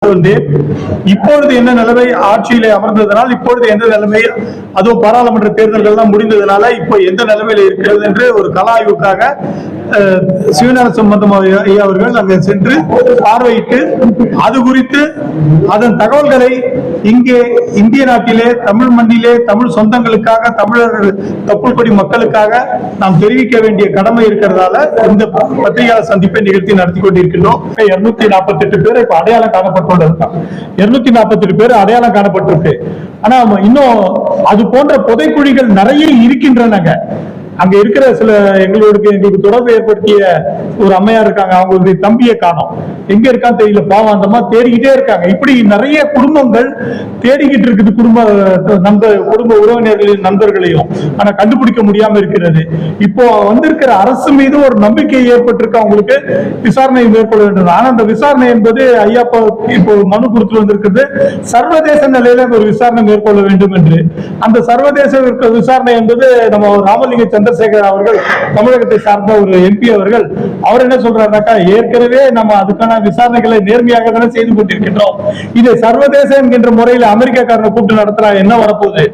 இப்பொழுது என்ன நிலைமை ஆட்சியிலே அமர்ந்ததனால் இப்பொழுது எந்த நிலைமை, அதுவும் பாராளுமன்ற தேர்தல்கள் எல்லாம் முடிந்ததுனால இப்போ எந்த நிலைமையில இருக்கிறது என்று ஒரு கள ஆய்வுக்காக சிவஞான சம்பந்தம் ஐயா அவர்கள் அங்கே சென்று பார்வையிட்டு அது குறித்து அதன் தகவல்களை இங்கே இந்திய நாட்டிலே தமிழ் மண்ணிலே தமிழ் சொந்தங்களுக்காக தமிழர் தொப்புள் கொடி மக்களுக்காக நாம் தெரிவிக்க வேண்டிய கடமை இருக்கிறதால இந்த பத்திரிகையாளர் சந்திப்பை நிகழ்த்தி நடத்தி கொண்டிருக்கின்றோம். 248 பேர் இப்ப அடையாளம் காணப்பட்டுள்ளது. 248 பேர் அடையாளம் காணப்பட்டிருக்கு. ஆனா இன்னும் அது போன்ற புதைக்குழிகள் நிறைய இருக்கின்றனங்க. அங்க இருக்கிற சில எங்களுக்கு தொடர்பு ஏற்படுத்திய ஒரு அம்மையார் இருக்காங்க. அவங்களுடைய தம்பியை காணோம், எங்க இருக்கான்னு தெரியல. பாவம், அந்த மாதிரி தேடிக்கிட்டே இருக்காங்க. இப்படி நிறைய குடும்பங்கள் தேடிக்கிட்டு இருக்குது, குடும்ப உறவினர்களின் நண்பர்களையும். ஆனா கண்டுபிடிக்க முடியாம இருக்கிறது. இப்போ வந்திருக்கிற அரசு மீது ஒரு நம்பிக்கை ஏற்பட்டிருக்கு, அவங்களுக்கு விசாரணை மேற்கொள்ள வேண்டும். ஆனா அந்த விசாரணை என்பது ஐயா இப்போ மனு கொடுத்து வந்திருக்கிறது சர்வதேச நிலையில ஒரு விசாரணை மேற்கொள்ள வேண்டும் என்று. அந்த சர்வதேச விசாரணை என்பது நம்ம ராமலிங்க சந்திரசேகர் அவர்கள், தமிழகத்தை சார்ந்த ஒரு எம்பி அவர்கள், அவர் என்ன சொல்றாருனாக்கா, ஏற்கனவே நம்ம அதுக்கான விசாரணைகளை நேர்மையாக தானே செய்து கொண்டிருக்கின்றோம். இதை சர்வதேச என்கின்ற முறையில் அமெரிக்காக்காரனை கூப்பிட்டு நடத்துறா என்ன வரப்போகுது,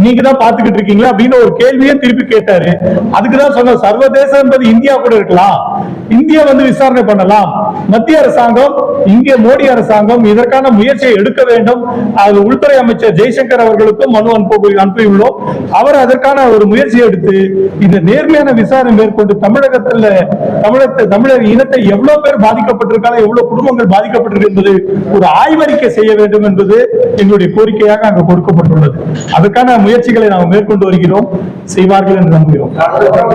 நீங்க தான் பாத்துக்கிட்டு இருக்கீங்களா அப்படின்னு ஒரு கேள்வியே திருப்பி கேட்டாரு. அதுக்குதான் சொன்ன, சர்வதேசம் என்பது இந்தியா கூட இருக்கலாம், இந்தியா விசாரணை பண்ணலாம். மத்திய அரசாங்கம், இங்கே மோடி அரசாங்கம் இதற்கான முயற்சியை எடுக்க வேண்டும். அது உள்துறை அமைச்சர் ஜெய்சங்கர் அவர்களுக்கும் மனு அனுப்பியுள்ளோம். அவர் அதற்கான ஒரு முயற்சியை எடுத்து இந்த நேர்மையான விசாரணை மேற்கொண்டு தமிழர் இனத்தை எவ்வளவு பேர் பாதிக்கப்பட்டிருக்காங்க, எவ்வளவு குடும்பங்கள் பாதிக்கப்பட்டிருக்கு என்பது ஒரு ஆய்வறிக்கை செய்ய வேண்டும் என்பது எங்களுடைய கோரிக்கையாக அங்கு கொடுக்கப்பட்டுள்ளது. அதற்கான முயற்சிகளை நாம் மேற்கொண்டு வருகிறோம், செய்வார்கள் என்று நம்புகிறோம்.